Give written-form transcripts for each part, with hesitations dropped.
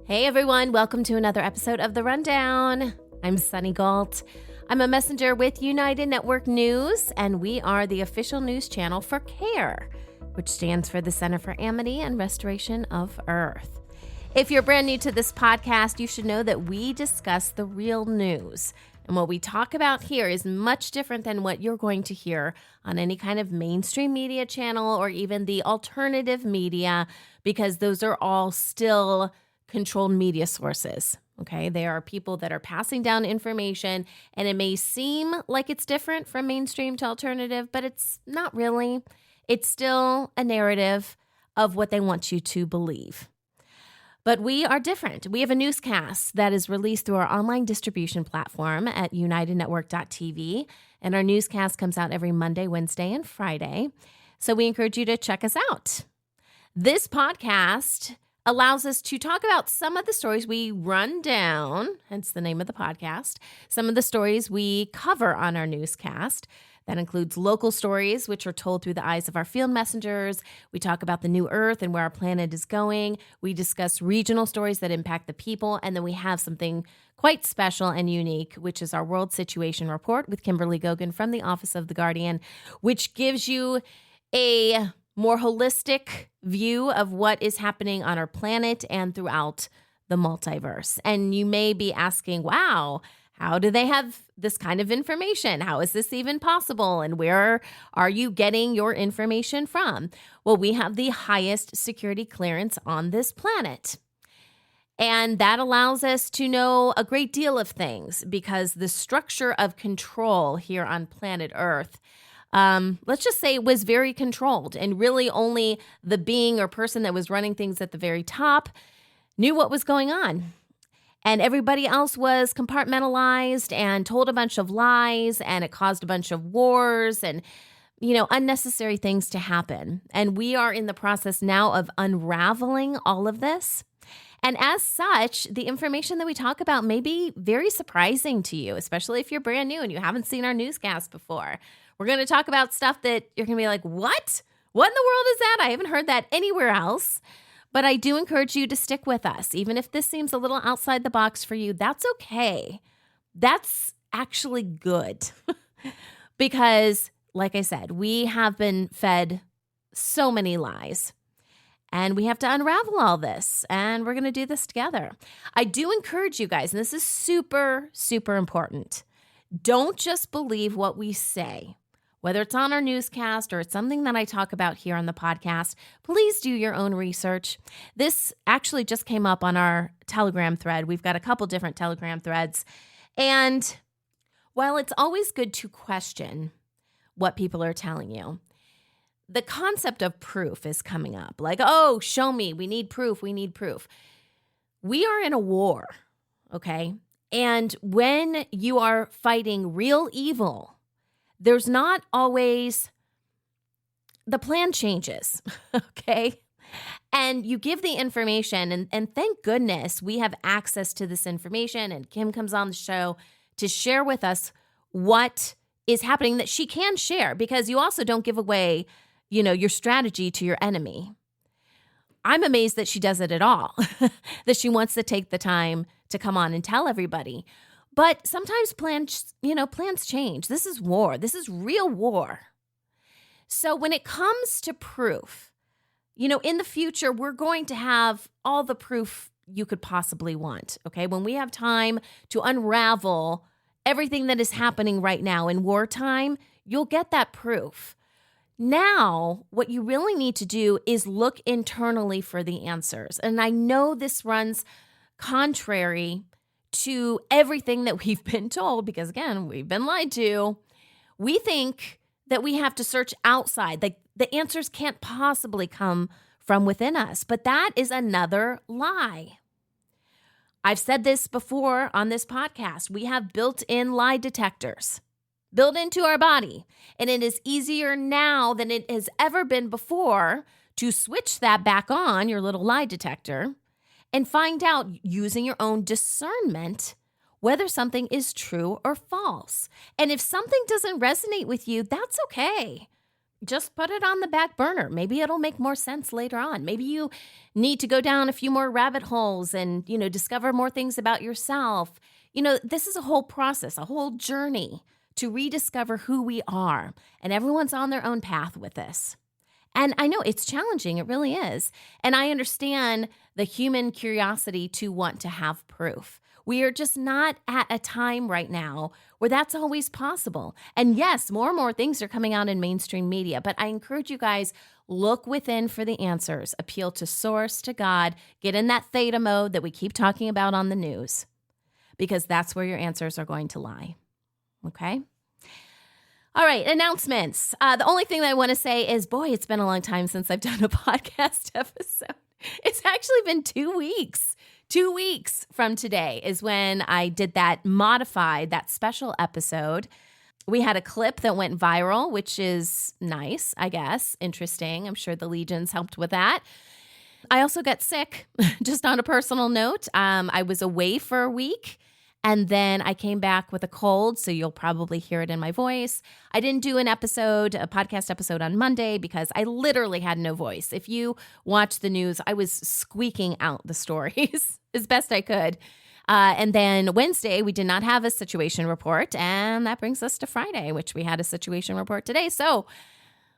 Hey everyone, welcome to another episode of The Rundown. I'm Sunny Galt. I'm a messenger with United Network News, and we are the official news channel for CARE, which stands for the Center for Amity and Restoration of Earth. If you're brand new to this podcast, you should know that we discuss the real news. And what we talk about here is much different than what you're going to hear on any kind of mainstream media channel or even the alternative media, because those are all still controlled media sources. Okay, they are people that are passing down information, and it may seem like it's different from mainstream to alternative, but it's not really. It's still a narrative of what they want you to believe. But we are different. We have a newscast that is released through our online distribution platform at unitednetwork.tv, and our newscast comes out every Monday, Wednesday, and Friday. So we encourage you to check us out. This podcast allows us to talk about some of the stories we run down, hence the name of the podcast, some of the stories we cover on our newscast. That includes local stories, which are told through the eyes of our field messengers. We talk about the new Earth and where our planet is going. We discuss regional stories that impact the people. And then we have something quite special and unique, which is our World Situation Report with Kimberly Gogan from the Office of the Guardian, which gives you a more holistic view of what is happening on our planet and throughout the multiverse. And you may be asking, wow, how do they have this kind of information? How is this even possible? And where are you getting your information from? Well, we have the highest security clearance on this planet. And that allows us to know a great deal of things because the structure of control here on planet Earth, let's just say it was very controlled, and really only the being or person that was running things at the very top knew what was going on. And everybody else was compartmentalized and told a bunch of lies, and it caused a bunch of wars and, unnecessary things to happen. And we are in the process now of unraveling all of this. And as such, the information that we talk about may be very surprising to you, especially if you're brand new and you haven't seen our newscast before. We're going to talk about stuff that you're going to be like, what? What in the world is that? I haven't heard that anywhere else. But I do encourage you to stick with us. Even if this seems a little outside the box for you, that's okay. That's actually good. Because, like I said, we have been fed so many lies. And we have to unravel all this. And we're going to do this together. I do encourage you guys, and this is super, super important. Don't just believe what we say. Whether it's on our newscast or it's something that I talk about here on the podcast, please do your own research. This actually just came up on our Telegram thread. We've got a couple different Telegram threads. And while it's always good to question what people are telling you, the concept of proof is coming up. Like, oh, show me. We need proof. We need proof. We are in a war, okay? And when you are fighting real evil, there's not always, the plan changes, okay? And you give the information, and thank goodness we have access to this information, and Kim comes on the show to share with us what is happening that she can share, because you also don't give away, your strategy to your enemy. I'm amazed that she does it at all, that she wants to take the time to come on and tell everybody. But sometimes plans change. This is war. This is real war. So when it comes to proof, in the future, we're going to have all the proof you could possibly want, okay? When we have time to unravel everything that is happening right now in wartime, you'll get that proof. Now, what you really need to do is look internally for the answers. And I know this runs contrary to everything that we've been told, because again, we've been lied to. We think that we have to search outside, like the answers can't possibly come from within us, but that is another lie. I've said this before on this podcast. We have built-in lie detectors built into our body, and it is easier now than it has ever been before to switch that back on, your little lie detector, and find out using your own discernment whether something is true or false. And if something doesn't resonate with you, that's okay. just put it on the back burner. Maybe it'll make more sense later on. Maybe you need to go down a few more rabbit holes and, discover more things about yourself. This is a whole process, a whole journey to rediscover who we are. And everyone's on their own path with this. And I know it's challenging. It really is. And I understand the human curiosity to want to have proof. We are just not at a time right now where that's always possible. And yes, more and more things are coming out in mainstream media, but I encourage you guys, look within for the answers. Appeal to source, to God. Get in that theta mode that we keep talking about on the news, because that's where your answers are going to lie. Okay? All right, announcements. The only thing that I want to say is, boy, it's been a long time since I've done a podcast episode. It's actually been 2 weeks. 2 weeks from today is when I did that special episode. We had a clip that went viral, which is nice, I guess. Interesting. I'm sure the legions helped with that. I also got sick, just on a personal note. I was away for a week. And then I came back with a cold, so you'll probably hear it in my voice. I didn't do a podcast episode on Monday because I literally had no voice. If you watch the news, I was squeaking out the stories as best I could. And then Wednesday, we did not have a situation report. And that brings us to Friday, which we had a situation report today. So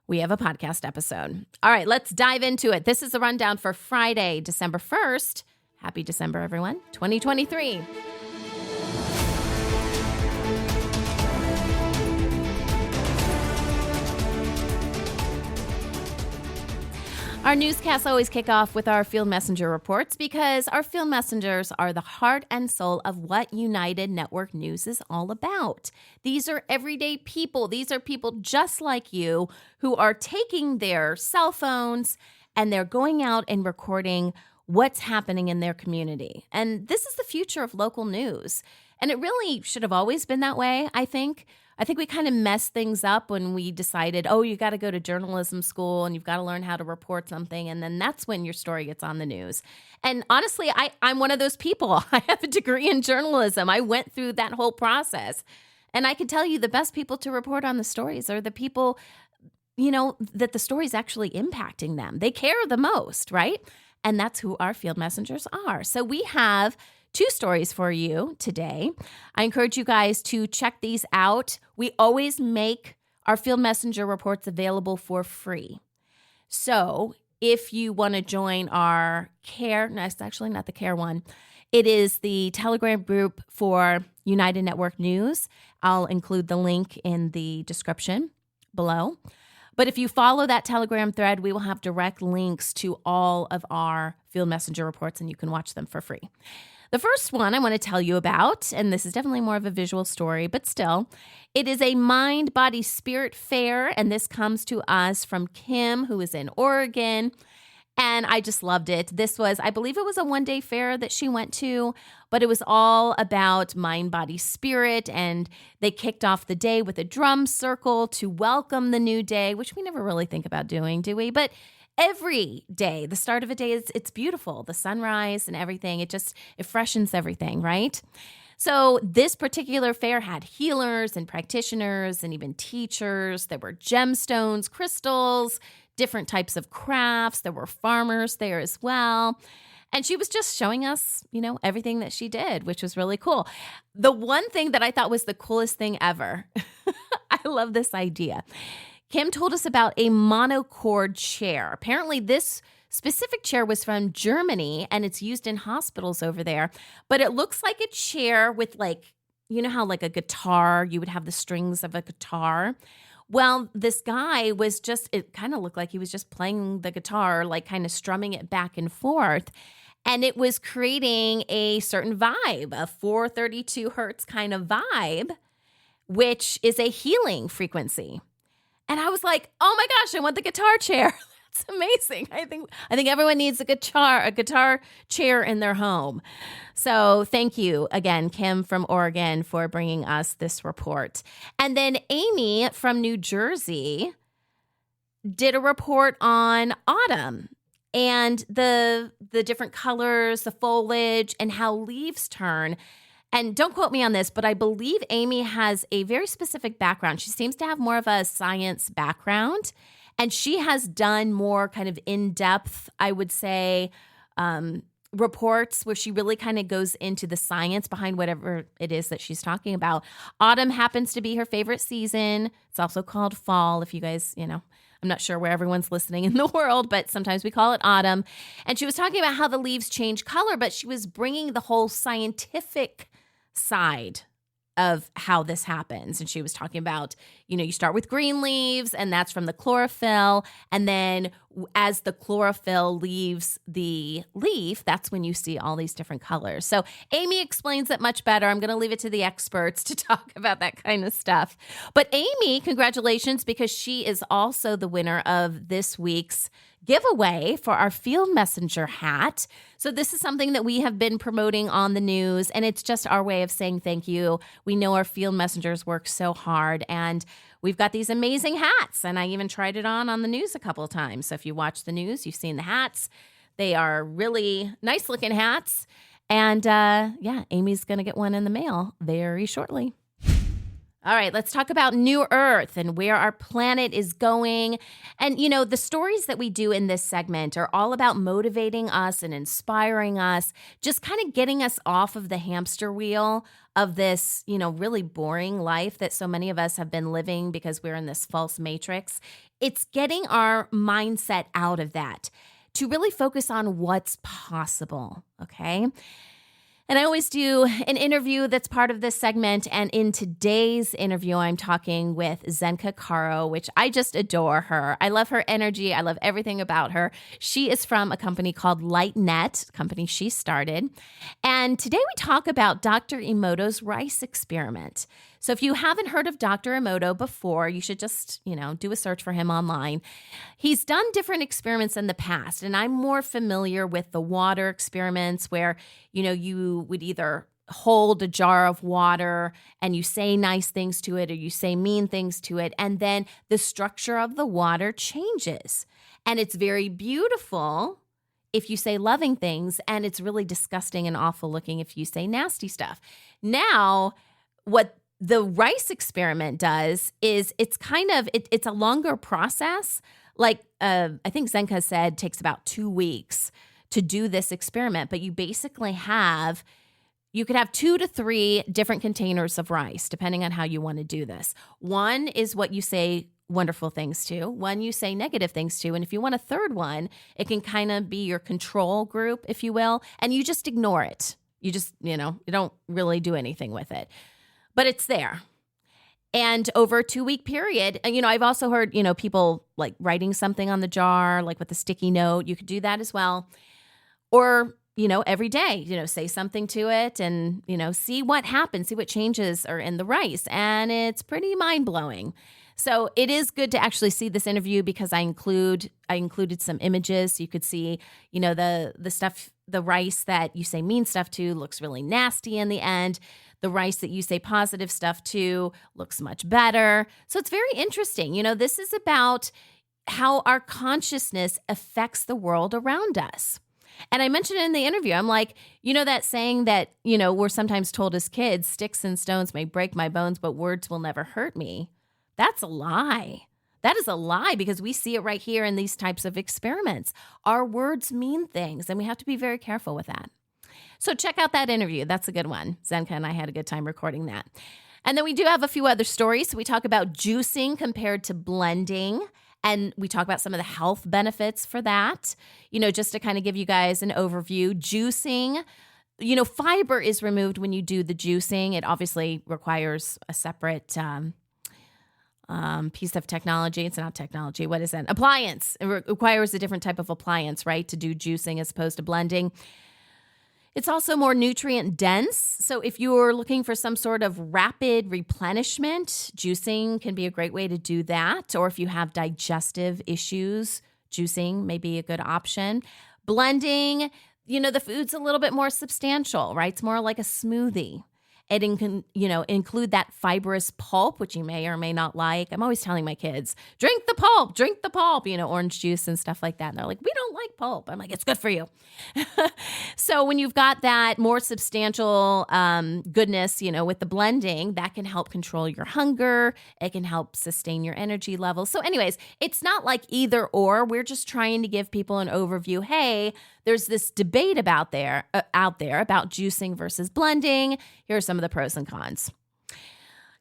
we have a podcast episode. All right, let's dive into it. This is the rundown for Friday, December 1st. Happy December, everyone. 2023. Our newscasts always kick off with our field messenger reports because our field messengers are the heart and soul of what United Network News is all about. These are everyday people. These are people just like you who are taking their cell phones and they're going out and recording what's happening in their community. And this is the future of local news. And it really should have always been that way, I think. I think we kind of messed things up when we decided, you got to go to journalism school and you've got to learn how to report something. And then that's when your story gets on the news. And honestly, I'm one of those people. I have a degree in journalism. I went through that whole process. And I can tell you the best people to report on the stories are the people, that the story's actually impacting them. They care the most, right? And that's who our field messengers are. So we have 2 stories for you today. I encourage you guys to check these out. We always make our field messenger reports available for free. So if you want to join our CARE, no, it's actually not the CARE one. It is the Telegram group for United Network News. I'll include the link in the description below. But if you follow that Telegram thread, we will have direct links to all of our field messenger reports and you can watch them for free. The first one I want to tell you about, and this is definitely more of a visual story, but still, it is a mind, body, spirit fair, and this comes to us from Kim, who is in Oregon, and I just loved it. This was, I believe it was a one-day fair that she went to, but it was all about mind, body, spirit, and they kicked off the day with a drum circle to welcome the new day, which we never really think about doing, do we? But every day, the start of a day, it's beautiful. The sunrise and everything, it freshens everything, right? So this particular fair had healers and practitioners and even teachers. There were gemstones, crystals, different types of crafts. There were farmers there as well. And she was just showing us, everything that she did, which was really cool. The one thing that I thought was the coolest thing ever, I love this idea. Kim told us about a monocord chair. Apparently, this specific chair was from Germany, and it's used in hospitals over there. But it looks like a chair with how like a guitar, you would have the strings of a guitar. Well, this guy it kind of looked like he was just playing the guitar, like kind of strumming it back and forth. And it was creating a certain vibe, a 432 hertz kind of vibe, which is a healing frequency. And I was like, oh my gosh, I want the guitar chair. That's amazing. I think everyone needs a guitar chair in their home. So thank you again, Kim from Oregon, for bringing us this report. And then Amy from New Jersey did a report on autumn and the different colors, the foliage, and how leaves turn. And don't quote me on this, but I believe Amy has a very specific background. She seems to have more of a science background, and she has done more kind of in-depth, I would say, reports where she really kind of goes into the science behind whatever it is that she's talking about. Autumn happens to be her favorite season. It's also called fall, if you guys, I'm not sure where everyone's listening in the world, but sometimes we call it autumn. And she was talking about how the leaves change color, but she was bringing the whole scientific side of how this happens. And she was talking about, you start with green leaves, and that's from the chlorophyll. And then as the chlorophyll leaves the leaf, that's when you see all these different colors. So Amy explains it much better. I'm going to leave it to the experts to talk about that kind of stuff. But Amy, congratulations, because she is also the winner of this week's giveaway for our Field Messenger hat. So this is something that we have been promoting on the news, and it's just our way of saying thank you. We know our Field Messengers work so hard, and we've got these amazing hats, and I even tried it on the news a couple of times. So if you watch the news, you've seen the hats. They are really nice-looking hats, and Amy's going to get one in the mail very shortly. All right, let's talk about New Earth and where our planet is going. And, the stories that we do in this segment are all about motivating us and inspiring us, just kind of getting us off of the hamster wheel of this, really boring life that so many of us have been living because we're in this false matrix. It's getting our mindset out of that to really focus on what's possible, okay? And I always do an interview that's part of this segment. And in today's interview, I'm talking with Zenka Caro, which I just adore her. I love her energy. I love everything about her. She is from a company called LightNet, a company she started. And today we talk about Dr. Emoto's rice experiment. So if you haven't heard of Dr. Emoto before, you should just, do a search for him online. He's done different experiments in the past, and I'm more familiar with the water experiments where, you would either hold a jar of water and you say nice things to it or you say mean things to it, and then the structure of the water changes. And it's very beautiful if you say loving things, and it's really disgusting and awful looking if you say nasty stuff. Now, what the rice experiment does is it's a longer process. Like I think Zenka said takes about 2 weeks to do this experiment, but you basically you could have 2 to 3 different containers of rice, depending on how you want to do this. One is what you say wonderful things to, one you say negative things to, and if you want a third one, it can kind of be your control group, if you will, and you just ignore it. You just, you don't really do anything with it. But it's there. And over a 2-week period, and, I've also heard, people like writing something on the jar, like with a sticky note. You could do that as well. Or, every day, say something to it and, see what happens, see what changes are in the rice. And it's pretty mind-blowing. So it is good to actually see this interview because I included some images. So you could see, the stuff, the rice that you say mean stuff to looks really nasty in the end. The rice that you say positive stuff to looks much better. So it's very interesting. This is about how our consciousness affects the world around us. And I mentioned it in the interview. I'm like, that saying that, we're sometimes told as kids, sticks and stones may break my bones, but words will never hurt me. That's a lie. That is a lie because we see it right here in these types of experiments. Our words mean things, and we have to be very careful with that. So check out that interview. That's a good one. Zenka and I had a good time recording that. And then we do have a few other stories. So we talk about juicing compared to blending. And we talk about some of the health benefits for that. Just to kind of give you guys an overview. Juicing, fiber is removed when you do the juicing. It obviously requires a separate piece of technology. It's not technology. What is it? Appliance. It requires a different type of appliance, right, to do juicing as opposed to blending. It's also more nutrient dense. So if you're looking for some sort of rapid replenishment, juicing can be a great way to do that. Or if you have digestive issues, juicing may be a good option. Blending, the food's a little bit more substantial, right? It's more like a smoothie. It include that fibrous pulp, which you may or may not like. I'm always telling my kids, drink the pulp, orange juice and stuff like that. And they're like, we don't like pulp. I'm like, it's good for you. So when you've got that more substantial goodness, with the blending, that can help control your hunger. It can help sustain your energy levels. So anyways, it's not like either or. We're just trying to give people an overview. Hey, there's this debate out there about juicing versus blending. Here are some of the pros and cons.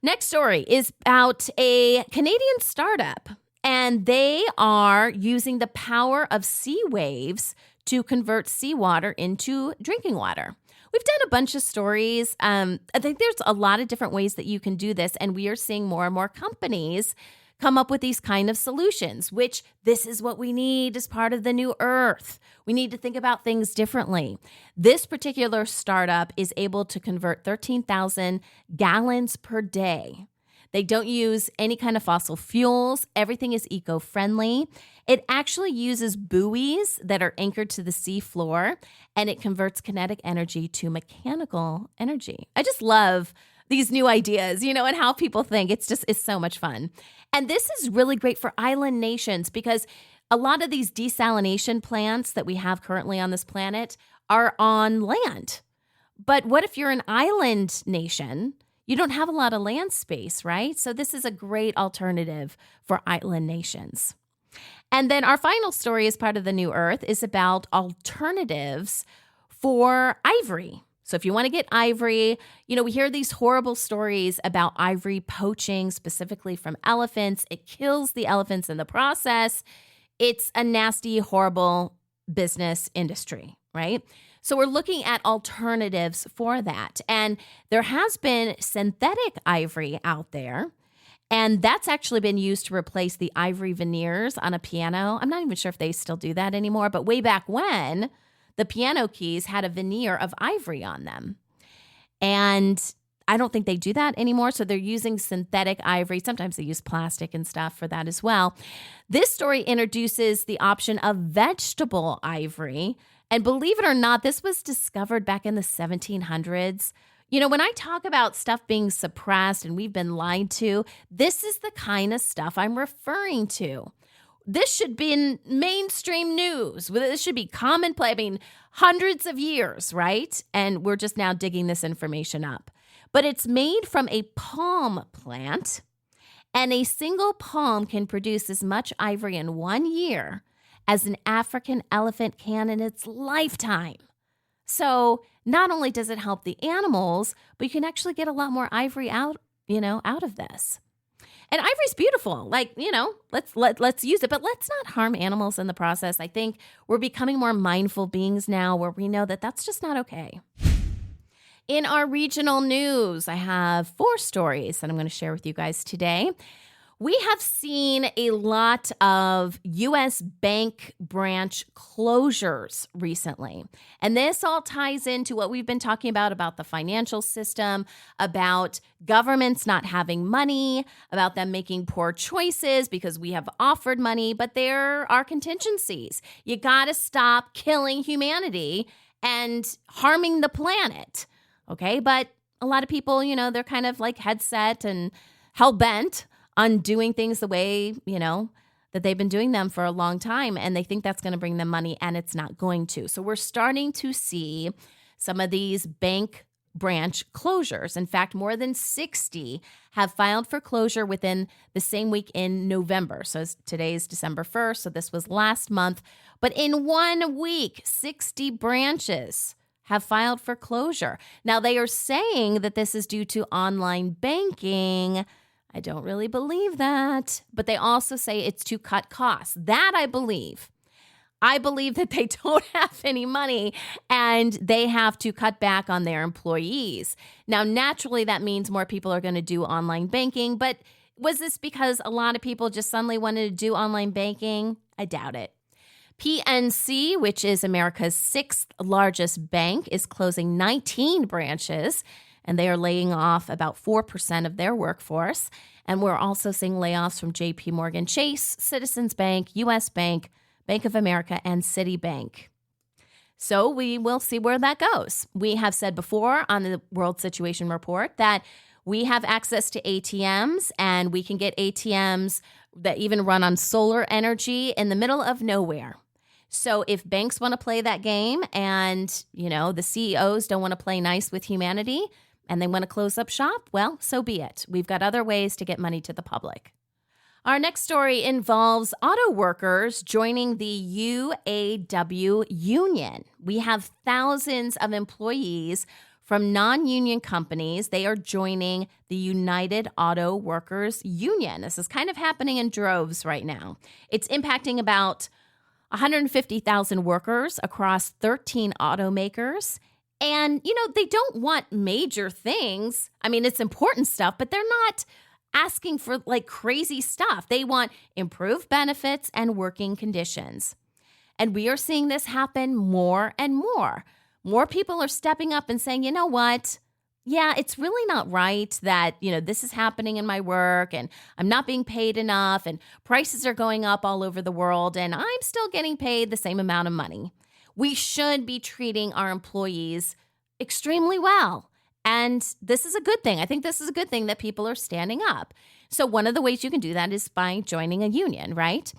Next story is about a Canadian startup, and they are using the power of sea waves to convert seawater into drinking water. We've done a bunch of stories. I think there's a lot of different ways that you can do this, and we are seeing more and more companies come up with these kind of solutions, which this is what we need as part of the new earth. We need to think about things differently. This particular startup is able to convert 13,000 gallons per day. They don't use any kind of fossil fuels. Everything is eco-friendly. It actually uses buoys that are anchored to the sea floor, and it converts kinetic energy to mechanical energy. I just love these new ideas, and how people think. It's so much fun. And this is really great for island nations because a lot of these desalination plants that we have currently on this planet are on land. But what if you're an island nation? You don't have a lot of land space, right? So this is a great alternative for island nations. And then our final story as part of the New Earth is about alternatives for ivory. So if you want to get ivory, we hear these horrible stories about ivory poaching, specifically from elephants. It kills the elephants in the process. It's a nasty, horrible business industry, right? So we're looking at alternatives for that. And there has been synthetic ivory out there, and that's actually been used to replace the ivory veneers on a piano. I'm not even sure if they still do that anymore, but way back when, the piano keys had a veneer of ivory on them. And I don't think they do that anymore. So they're using synthetic ivory. Sometimes they use plastic and stuff for that as well. This story introduces the option of vegetable ivory. And believe it or not, this was discovered back in the 1700s. When I talk about stuff being suppressed and we've been lied to, this is the kind of stuff I'm referring to. This should be in mainstream news. This should be commonplace. Hundreds of years, right? And we're just now digging this information up. But it's made from a palm plant, and a single palm can produce as much ivory in 1 year as an African elephant can in its lifetime. So not only does it help the animals, but you can actually get a lot more ivory out of this. And ivory's beautiful. Let's use it, but let's not harm animals in the process. I think we're becoming more mindful beings now where we know that that's just not okay. In our regional news, I have 4 stories that I'm going to share with you guys today. We have seen a lot of U.S. bank branch closures recently. And this all ties into what we've been talking about the financial system, about governments not having money, about them making poor choices because we have offered money, but there are contingencies. You got to stop killing humanity and harming the planet, okay? But a lot of people, they're kind of like headset and hell-bent on doing things the way, that they've been doing them for a long time. And they think that's going to bring them money, and it's not going to. So we're starting to see some of these bank branch closures. In fact, more than 60 have filed for closure within the same week in November. So today is December 1st. So this was last month. But in 1 week, 60 branches have filed for closure. Now, they are saying that this is due to online banking. I don't really believe that, but they also say it's to cut costs. That I believe. I believe that they don't have any money and they have to cut back on their employees. Now, naturally, that means more people are going to do online banking, but was this because a lot of people just suddenly wanted to do online banking? I doubt it. PNC, which is America's 6th largest bank, is closing 19 branches, and they are laying off about 4% of their workforce. And we're also seeing layoffs from JP Morgan Chase, Citizens Bank, U.S. Bank, Bank of America, and Citibank. So we will see where that goes. We have said before on the World Situation Report that we have access to ATMs, and we can get ATMs that even run on solar energy in the middle of nowhere. So if banks want to play that game and, the CEOs don't want to play nice with humanity and they want to close up shop, well, so be it. We've got other ways to get money to the public. Our next story involves auto workers joining the UAW union. We have thousands of employees from non-union companies. They are joining the United Auto Workers Union. This is kind of happening in droves right now. It's impacting about 150,000 workers across 13 automakers. And, they don't want major things. I mean, it's important stuff, but they're not asking for crazy stuff. They want improved benefits and working conditions. And we are seeing this happen more and more. More people are stepping up and saying, you know what? Yeah, it's really not right that, this is happening in my work and I'm not being paid enough and prices are going up all over the world and I'm still getting paid the same amount of money. We should be treating our employees extremely well. And this is a good thing. I think this is a good thing that people are standing up. So one of the ways you can do that is by joining a union, right?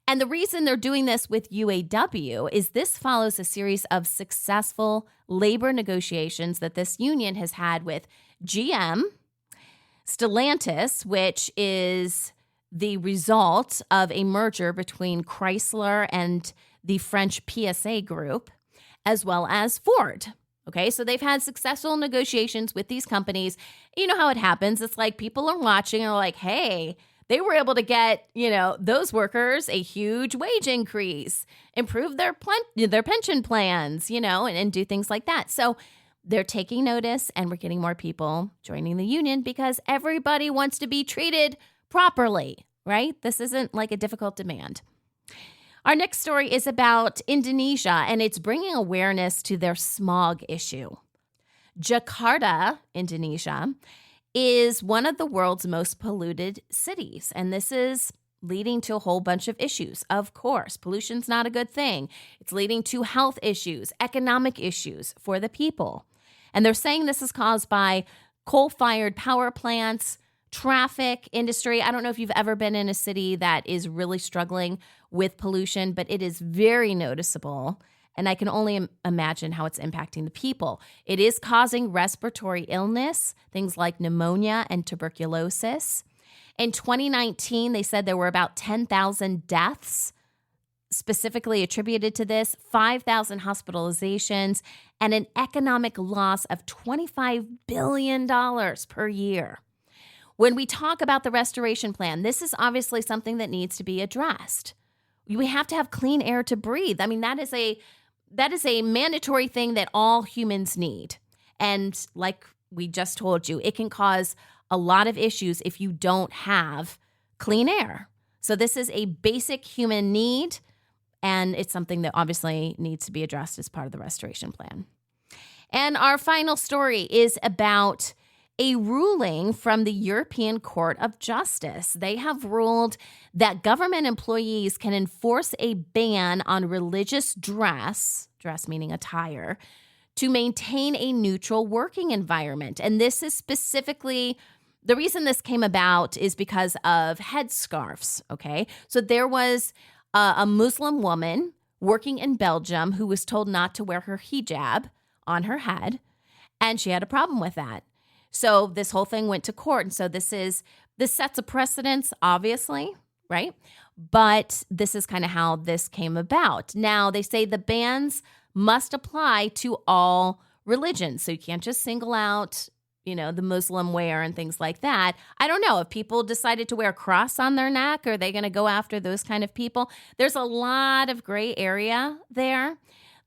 And the reason they're doing this with UAW is this follows a series of successful labor negotiations that this union has had with GM, Stellantis, which is the result of a merger between Chrysler and the French PSA group, as well as Ford. Okay, so they've had successful negotiations with these companies. You know how it happens. It's like people are watching and are like, hey, they were able to get, those workers a huge wage increase, improve their pension plans, and do things like that. So they're taking notice and we're getting more people joining the union because everybody wants to be treated properly, right? This isn't like a difficult demand. Our next story is about Indonesia, and it's bringing awareness to their smog issue. Jakarta, Indonesia, is one of the world's most polluted cities, and this is leading to a whole bunch of issues. Of course, pollution's not a good thing. It's leading to health issues, economic issues for the people. And they're saying this is caused by coal-fired power plants, traffic, industry. I don't know if you've ever been in a city that is really struggling with pollution, but it is very noticeable. And I can only imagine how it's impacting the people. It is causing respiratory illness, things like pneumonia and tuberculosis. In 2019, they said there were about 10,000 deaths specifically attributed to this, 5,000 hospitalizations, and an economic loss of $25 billion per year. When we talk about the restoration plan, this is obviously something that needs to be addressed. We have to have clean air to breathe. I mean, that is a mandatory thing that all humans need. And like we just told you, it can cause a lot of issues if you don't have clean air. So this is a basic human need, and it's something that obviously needs to be addressed as part of the restoration plan. And our final story is about a ruling from the European Court of Justice. They have ruled that government employees can enforce a ban on religious dress meaning attire, to maintain a neutral working environment. And this is specifically, the reason this came about is because of headscarves, okay? So there was a Muslim woman working in Belgium who was told not to wear her hijab on her head, and she had a problem with that. So this whole thing went to court. And so this sets a precedence, obviously, right? But this is kind of how this came about. Now, they say the bans must apply to all religions. So you can't just single out, the Muslim wear and things like that. I don't know if people decided to wear a cross on their neck, are they going to go after those kind of people? There's a lot of gray area there.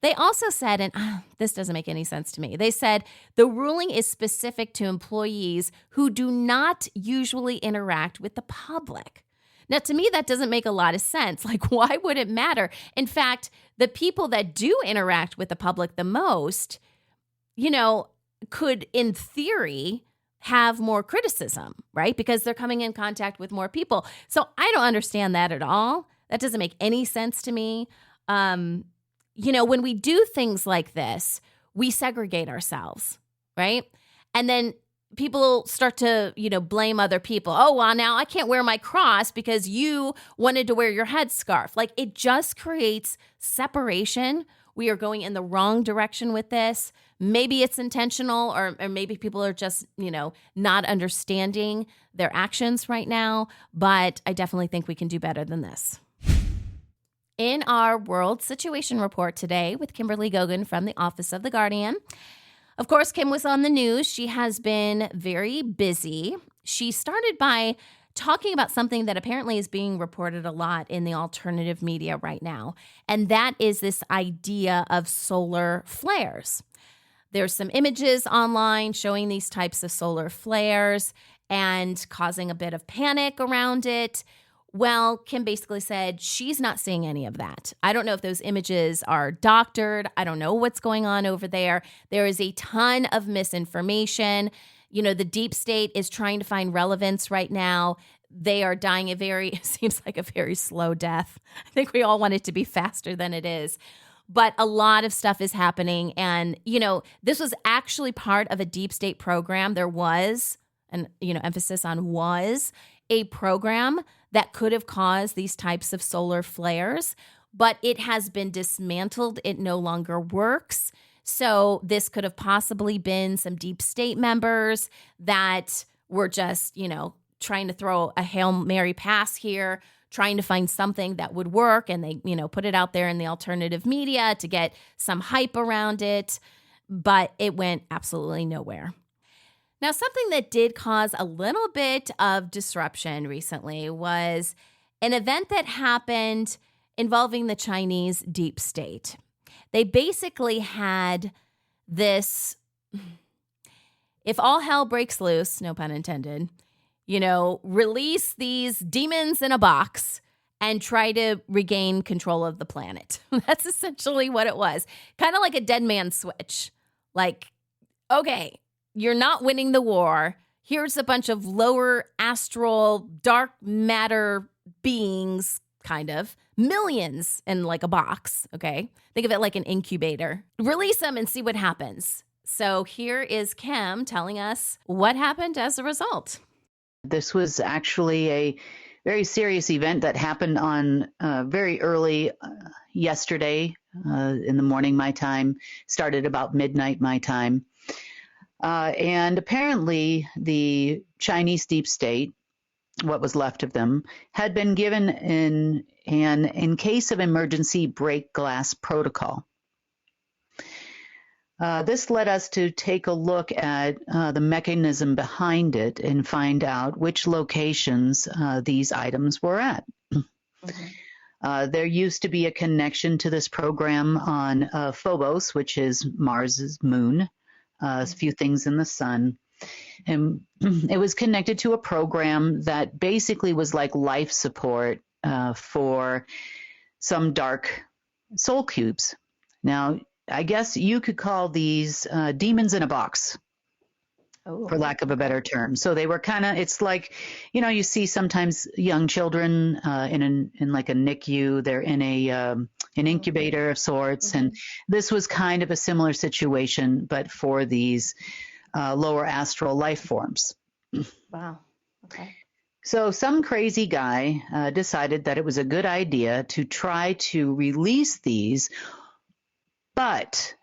They also said, and this doesn't make any sense to me, they said the ruling is specific to employees who do not usually interact with the public. Now, to me, that doesn't make a lot of sense. Like, why would it matter? In fact, the people that do interact with the public the most, could, in theory, have more criticism, right? Because they're coming in contact with more people. So I don't understand that at all. That doesn't make any sense to me. when we do things like this, we segregate ourselves, right? And then people start to, blame other people. Oh, well, now I can't wear my cross because you wanted to wear your headscarf. Like, it just creates separation. We are going in the wrong direction with this. Maybe it's intentional, or maybe people are just, not understanding their actions right now. But I definitely think we can do better than this. In our World Situation Report today with Kimberly Gogan from the Office of the Guardian, of course, Kim was on the news. She has been very busy. She started by talking about something that apparently is being reported a lot in the alternative media right now, and that is this idea of solar flares. There's some images online showing these types of solar flares and causing a bit of panic around it. Well, Kim basically said she's not seeing any of that. I don't know if those images are doctored. I don't know what's going on over there. There is a ton of misinformation. The deep state is trying to find relevance right now. They are dying it seems like a very slow death. I think we all want it to be faster than it is. But a lot of stuff is happening. And, this was actually part of a deep state program. There was, and, emphasis on was, a program that could have caused these types of solar flares, but it has been dismantled. It no longer works. So this could have possibly been some deep state members that were just, trying to throw a Hail Mary pass here, trying to find something that would work. And they, put it out there in the alternative media to get some hype around it, but it went absolutely nowhere. Now, something that did cause a little bit of disruption recently was an event that happened involving the Chinese deep state. They basically had this, if all hell breaks loose, no pun intended, release these demons in a box and try to regain control of the planet. That's essentially what it was. Kind of like a dead man switch. Like, okay, you're not winning the war. Here's a bunch of lower astral, dark matter beings, kind of. Millions in like a box, okay? Think of it like an incubator. Release them and see what happens. So here is Kim telling us what happened as a result. This was actually a very serious event that happened on very early yesterday in the morning, my time. Started about midnight, my time. And apparently the Chinese deep state, what was left of them, had been given an in case of emergency break glass protocol. This led us to take a look at the mechanism behind it and find out which locations these items were at. Mm-hmm. There used to be a connection to this program on Phobos, which is Mars's moon. A few things in the sun. And it was connected to a program that basically was like life support for some dark soul cubes. Now, I guess you could call these demons in a box, for lack of a better term. So they were kind of, it's like, you see sometimes young children in like a NICU, they're in an incubator of sorts. Mm-hmm. And this was kind of a similar situation, but for these lower astral life forms. Wow. Okay. So some crazy guy decided that it was a good idea to try to release these, but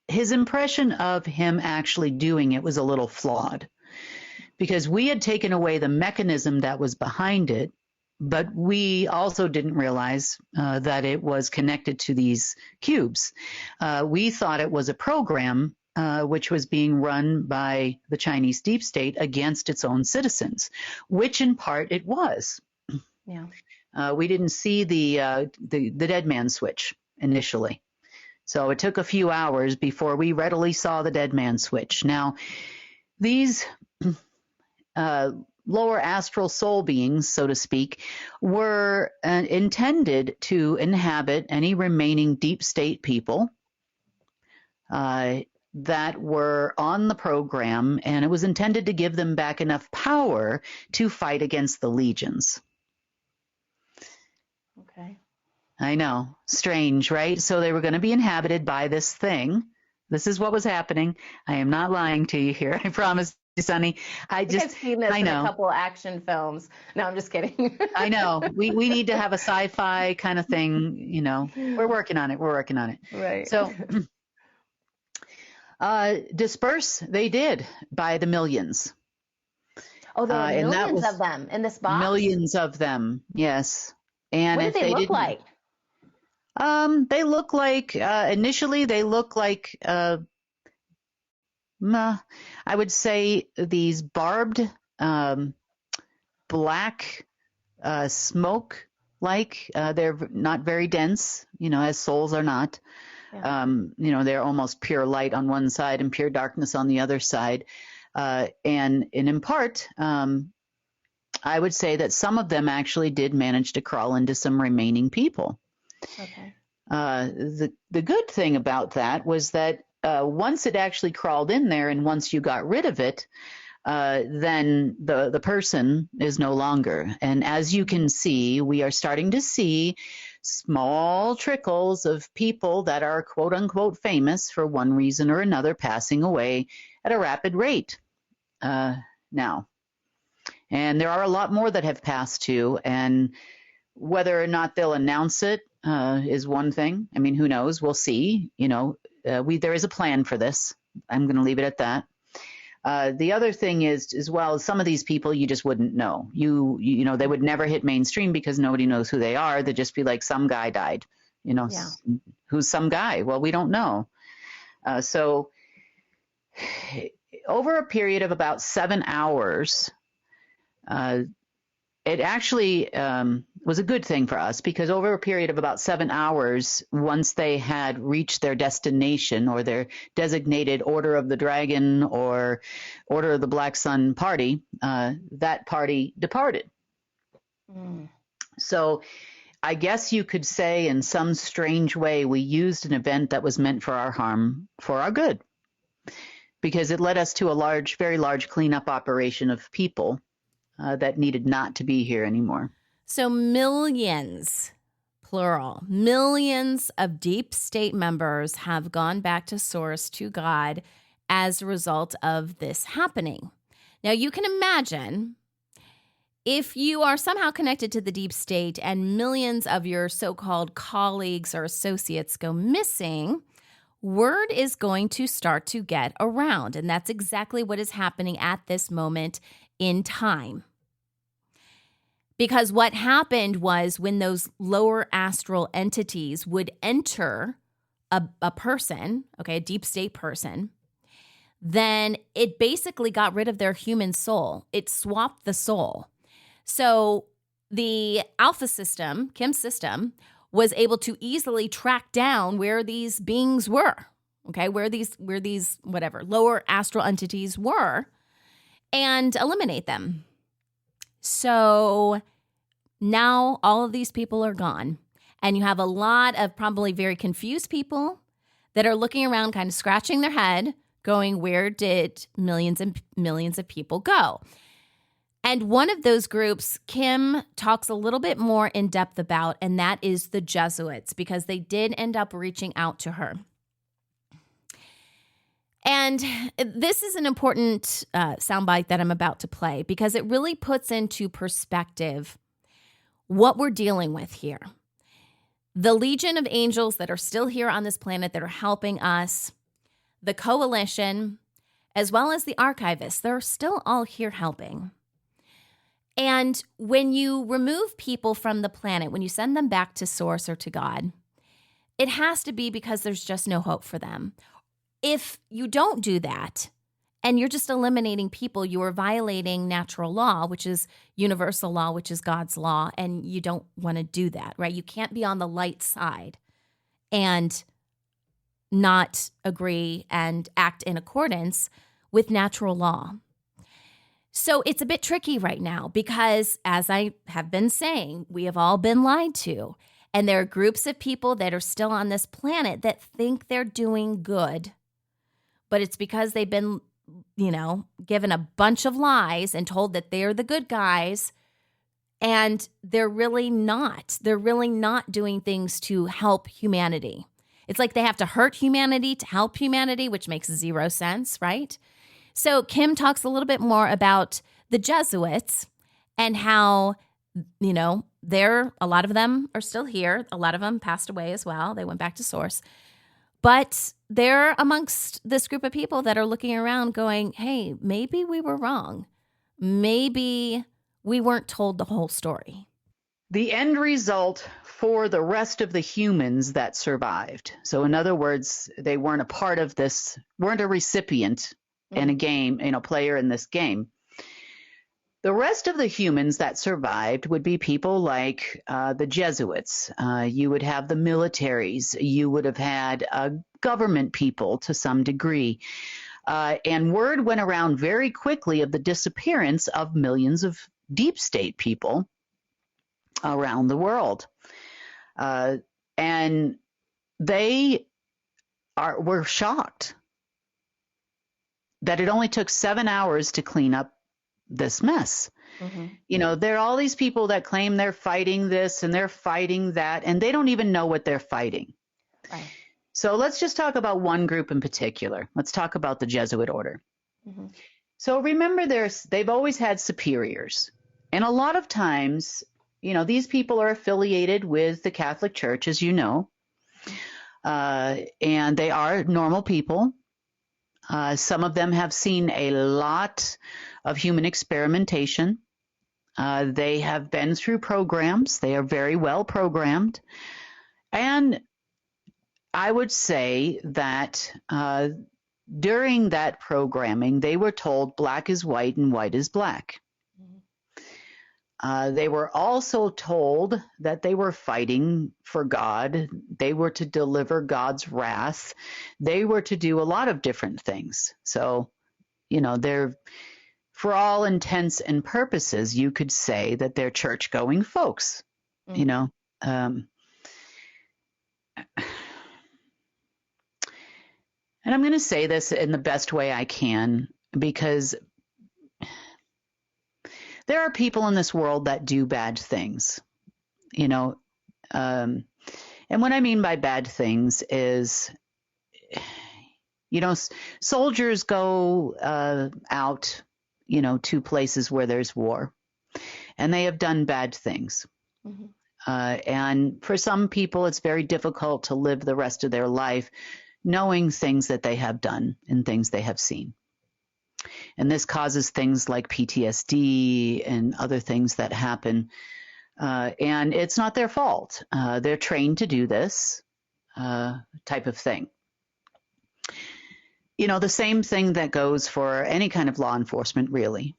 his impression of him actually doing it was a little flawed, because we had taken away the mechanism that was behind it, but we also didn't realize that it was connected to these cubes. We thought it was a program which was being run by the Chinese deep state against its own citizens, which in part it was. Yeah. We didn't see the dead man switch initially. So it took a few hours before we readily saw the dead man switch. Now, these lower astral soul beings, so to speak, were intended to inhabit any remaining deep state people that were on the program, and it was intended to give them back enough power to fight against the legions. Okay. I know. Strange, right? So they were going to be inhabited by this thing. This is what was happening. I am not lying to you here. I promise you, Sunny. I've seen this in a couple action films. No, I'm just kidding. I know. We need to have a sci-fi kind of thing, We're working on it. Right. So disperse they did by the millions. Oh, there were millions of them in this box? Millions of them, yes. And what did they look like? They look like, initially they look like, I would say these barbed, black, smoke like, they're not very dense, as souls are not. Yeah. They're almost pure light on one side and pure darkness on the other side. And in part, I would say that some of them actually did manage to crawl into some remaining people. Okay. The good thing about that was that once it actually crawled in there and once you got rid of it, then the person is no longer. And as you can see, we are starting to see small trickles of people that are quote unquote famous for one reason or another passing away at a rapid rate now. And there are a lot more that have passed too. And whether or not they'll announce it is one thing. I mean, who knows? We'll see. There is a plan for this. I'm going to leave it at that. The other thing is, as well, some of these people you just wouldn't know. They would never hit mainstream because nobody knows who they are. They'd just be like, some guy died. Yeah. Who's some guy? Well, we don't know. So over a period of about 7 hours, it actually was a good thing for us because over a period of about 7 hours, once they had reached their destination or their designated Order of the Dragon or Order of the Black Sun party, that party departed. Mm. So I guess you could say in some strange way we used an event that was meant for our harm for our good because it led us to a very large cleanup operation of people that needed not to be here anymore. So millions, plural, millions of deep state members have gone back to source, to God, as a result of this happening. Now, you can imagine if you are somehow connected to the deep state and millions of your so-called colleagues or associates go missing, word is going to start to get around. And that's exactly what is happening at this moment in time. Because what happened was when those lower astral entities would enter a person, a deep state person, then it basically got rid of their human soul. It swapped the soul. So the alpha system, Kim's system, was able to easily track down where these beings were, where these whatever lower astral entities were, and eliminate them. So now all of these people are gone, and you have a lot of probably very confused people that are looking around, kind of scratching their head, going, where did millions and millions of people go? And one of those groups, Kim talks a little bit more in depth about, and that is the Jesuits, because they did end up reaching out to her. And this is an important soundbite that I'm about to play because it really puts into perspective what we're dealing with here. The legion of angels that are still here on this planet that are helping us, the coalition, as well as the archivists, they're still all here helping. And when you remove people from the planet, when you send them back to source or to God, it has to be because there's just no hope for them. If you don't do that and you're just eliminating people, you are violating natural law, which is universal law, which is God's law, and you don't want to do that, right? You can't be on the light side and not agree and act in accordance with natural law. So it's a bit tricky right now because, as I have been saying, we have all been lied to. And there are groups of people that are still on this planet that think they're doing good. But it's because they've been, given a bunch of lies and told that they're the good guys. And they're really not. They're really not doing things to help humanity. It's like they have to hurt humanity to help humanity, which makes zero sense, right? So Kim talks a little bit more about the Jesuits and how, a lot of them are still here. A lot of them passed away as well. They went back to source. But they're amongst this group of people that are looking around going, hey, maybe we were wrong. Maybe we weren't told the whole story. The end result for the rest of the humans that survived. So in other words, they weren't a part of this, weren't a recipient in a game, player in this game. The rest of the humans that survived would be people like the Jesuits. You would have the militaries. You would have had government people to some degree. And word went around very quickly of the disappearance of millions of deep state people around the world. And they were shocked that it only took 7 hours to clean up this mess. There are all these people that claim they're fighting this and they're fighting that, and they don't even know what they're fighting. Right. So let's just talk about one group in particular. Let's talk about the Jesuit order. So remember, they've always had superiors. And a lot of times, these people are affiliated with the Catholic Church, as you know, and they are normal people. Some of them have seen a lot of human experimentation. They have been through programs. They are very well programmed. And I would say that during that programming, they were told black is white and white is black. They were also told that they were fighting for God. They were to deliver God's wrath. They were to do a lot of different things. So, they're, for all intents and purposes, you could say that they're church-going folks, And I'm going to say this in the best way I can, because there are people in this world that do bad things, and what I mean by bad things is, soldiers go out, to places where there's war, and they have done bad things. And for some people, it's very difficult to live the rest of their life knowing things that they have done and things they have seen. And this causes things like PTSD and other things that happen. And it's not their fault. They're trained to do this type of thing. The same thing that goes for any kind of law enforcement, really.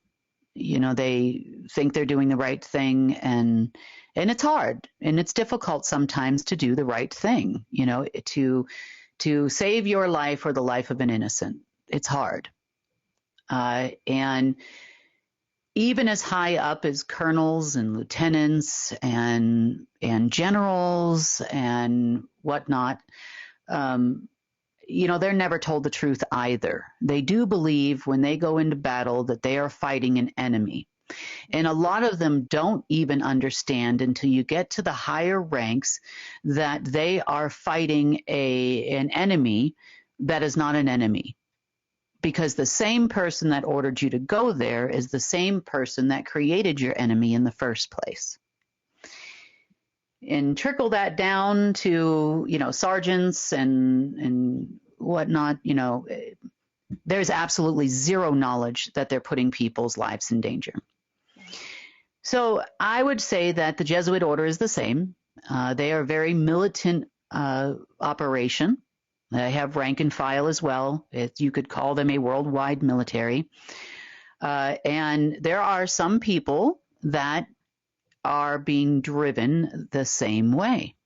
They think they're doing the right thing, and it's hard and it's difficult sometimes to do the right thing, to save your life or the life of an innocent. It's hard. And even as high up as colonels and lieutenants and generals and whatnot, they're never told the truth either. They do believe when they go into battle that they are fighting an enemy. And a lot of them don't even understand until you get to the higher ranks that they are fighting an enemy that is not an enemy. Because the same person that ordered you to go there is the same person that created your enemy in the first place. And trickle that down to, sergeants and whatnot, there's absolutely zero knowledge that they're putting people's lives in danger. So I would say that the Jesuit order is the same. They are a very militant operation. They have rank and file as well. You could call them a worldwide military. And there are some people that are being driven the same way.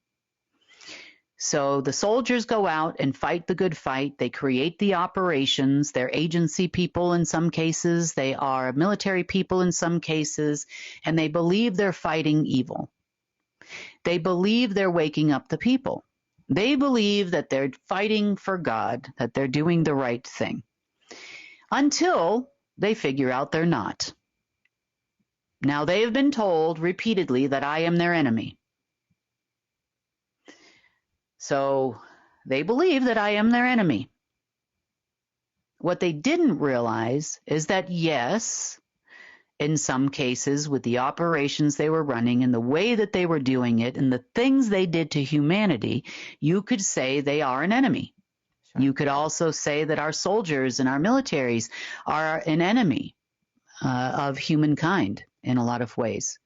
So the soldiers go out and fight the good fight. They create the operations. They're agency people in some cases. They are military people in some cases. And they believe they're fighting evil. They believe they're waking up the people. They believe that they're fighting for God, that they're doing the right thing, until they figure out they're not. Now, they have been told repeatedly that I am their enemy. So they believe that I am their enemy. What they didn't realize is that, yes, in some cases, with the operations they were running and the way that they were doing it and the things they did to humanity, you could say they are an enemy. Sure. You could also say that our soldiers and our militaries are an enemy of humankind in a lot of ways.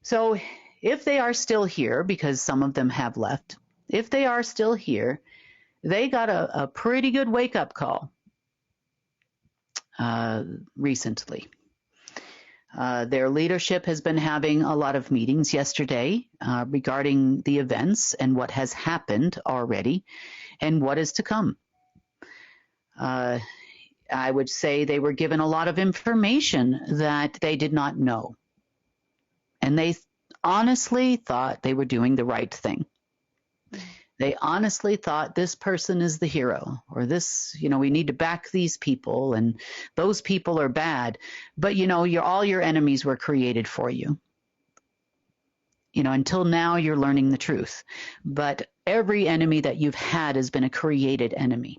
So if they are still here, because some of them have left, if they are still here, they got a pretty good wake-up call recently. Their leadership has been having a lot of meetings yesterday regarding the events and what has happened already and what is to come. I would say they were given a lot of information that they did not know. And they honestly thought they were doing the right thing. They honestly thought this person is the hero, or this, we need to back these people, and those people are bad. But, all your enemies were created for you. Until now, you're learning the truth. But every enemy that you've had has been a created enemy.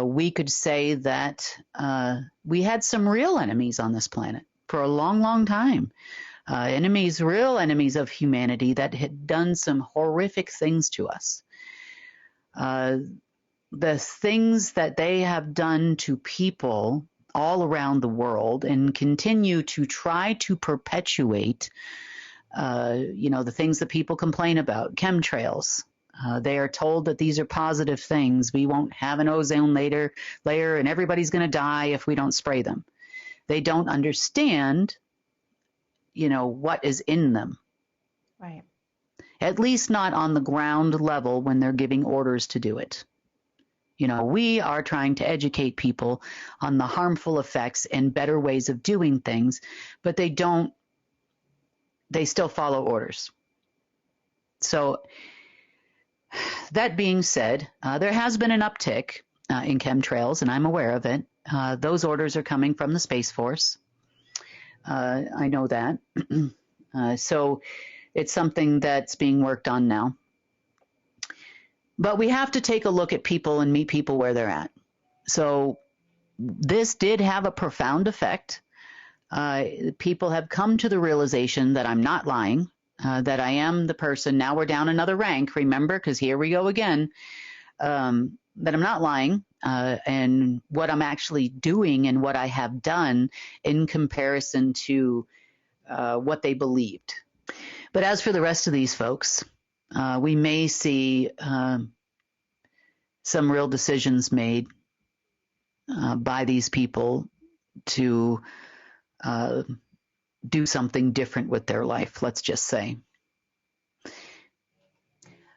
We could say that we had some real enemies on this planet for a long, long time. Real enemies of humanity that had done some horrific things to us. The things that they have done to people all around the world and continue to try to perpetuate, the things that people complain about, chemtrails. They are told that these are positive things. We won't have an ozone layer and everybody's going to die if we don't spray them. They don't understand what is in them. Right. At least not on the ground level when they're giving orders to do it. We are trying to educate people on the harmful effects and better ways of doing things, but they still follow orders. So that being said, there has been an uptick in chemtrails, and I'm aware of it. Those orders are coming from the Space Force. I know that. So it's something that's being worked on now. But we have to take a look at people and meet people where they're at. So this did have a profound effect. People have come to the realization that I'm not lying, that I am the person. Now we're down another rank, remember, because here we go again, that I'm not lying. And what I'm actually doing and what I have done in comparison to what they believed. But as for the rest of these folks, we may see some real decisions made by these people to do something different with their life, let's just say.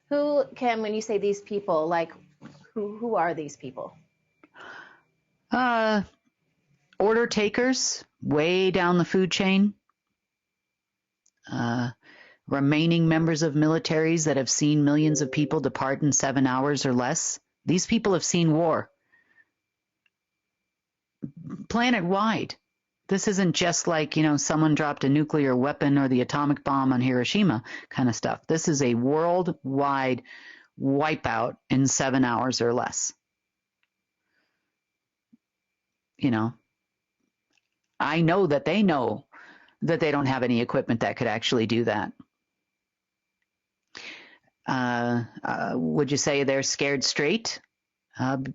When you say these people, who are these people? Order takers, way down the food chain. Remaining members of militaries that have seen millions of people depart in 7 hours or less. These people have seen war. Planet-wide. This isn't just like, someone dropped a nuclear weapon or the atomic bomb on Hiroshima kind of stuff. This is a worldwide wipeout in 7 hours or less. I know that they don't have any equipment that could actually do that. Would you say they're scared straight? The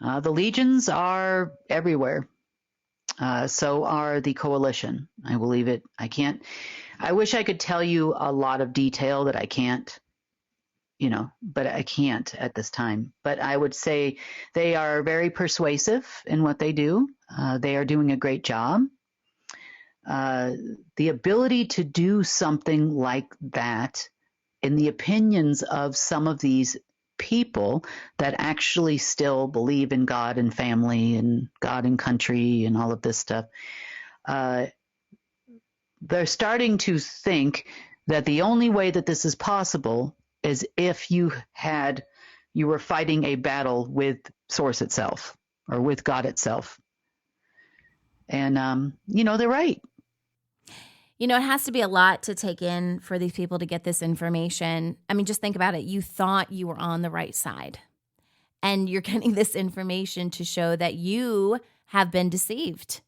legions are everywhere. So are the coalition. I believe it. I wish I could tell you a lot of detail that I can't, but I can't at this time. But I would say they are very persuasive in what they do. They are doing a great job. The ability to do something like that, in the opinions of some of these people that actually still believe in God and family and God and country and all of this stuff, they're starting to think that the only way that this is possible is if you were fighting a battle with Source itself or with God itself. And, they're right. It has to be a lot to take in for these people to get this information. I mean, just think about it. You thought you were on the right side, and you're getting this information to show that you have been deceived.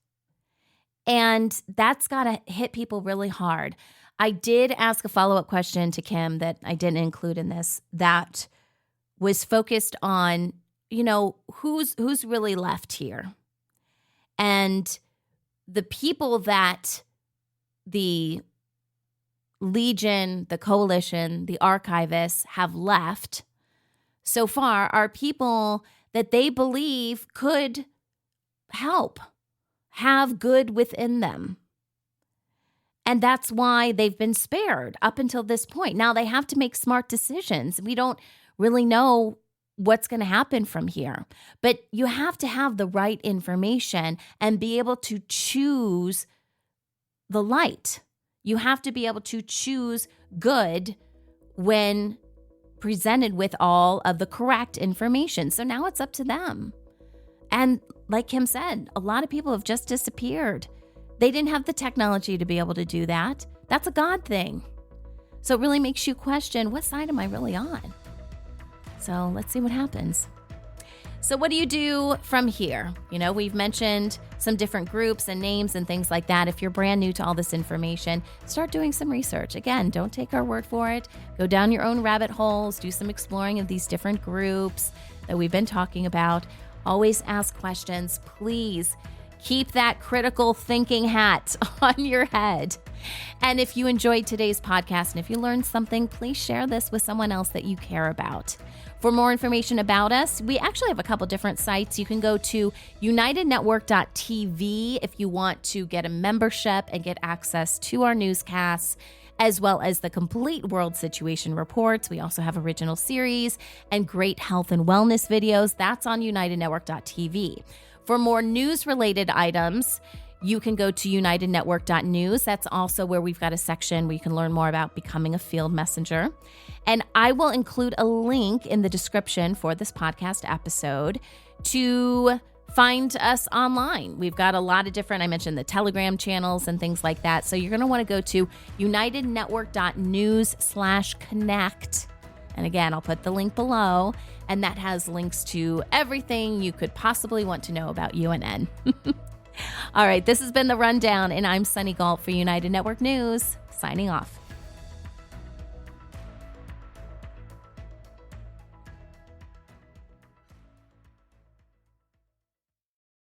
And that's got to hit people really hard. I did ask a follow-up question to Kim that I didn't include in this that was focused on, who's really left here. And the people that the Legion, the Coalition, the archivists have left so far are people that they believe could help, have good within them. And that's why they've been spared up until this point. Now they have to make smart decisions. We don't really know what's going to happen from here. But you have to have the right information and be able to choose the light. You have to be able to choose good when presented with all of the correct information. So now it's up to them. And like Kim said, a lot of people have just disappeared. They didn't have the technology to be able to do that. That's a God thing. So it really makes you question, what side am I really on? So let's see what happens. So what do you do from here? We've mentioned some different groups and names and things like that. If you're brand new to all this information, start doing some research. Again, don't take our word for it. Go down your own rabbit holes, do some exploring of these different groups that we've been talking about. Always ask questions. Please keep that critical thinking hat on your head. And if you enjoyed today's podcast and if you learned something, please share this with someone else that you care about. For more information about us, we actually have a couple different sites. You can go to unitednetwork.tv if you want to get a membership and get access to our newscasts, as well as the complete world situation reports. We also have original series and great health and wellness videos. That's on unitednetwork.tv. For more news-related items, you can go to unitednetwork.news. That's also where we've got a section where you can learn more about becoming a field messenger. And I will include a link in the description for this podcast episode to find us online. We've got a lot of different, I mentioned the Telegram channels and things like that. So you're going to want to go to unitednetwork.news/connect. And again, I'll put the link below, and that has links to everything you could possibly want to know about UNN. All right, this has been The Rundown, and I'm Sunny Galt for United Network News, signing off.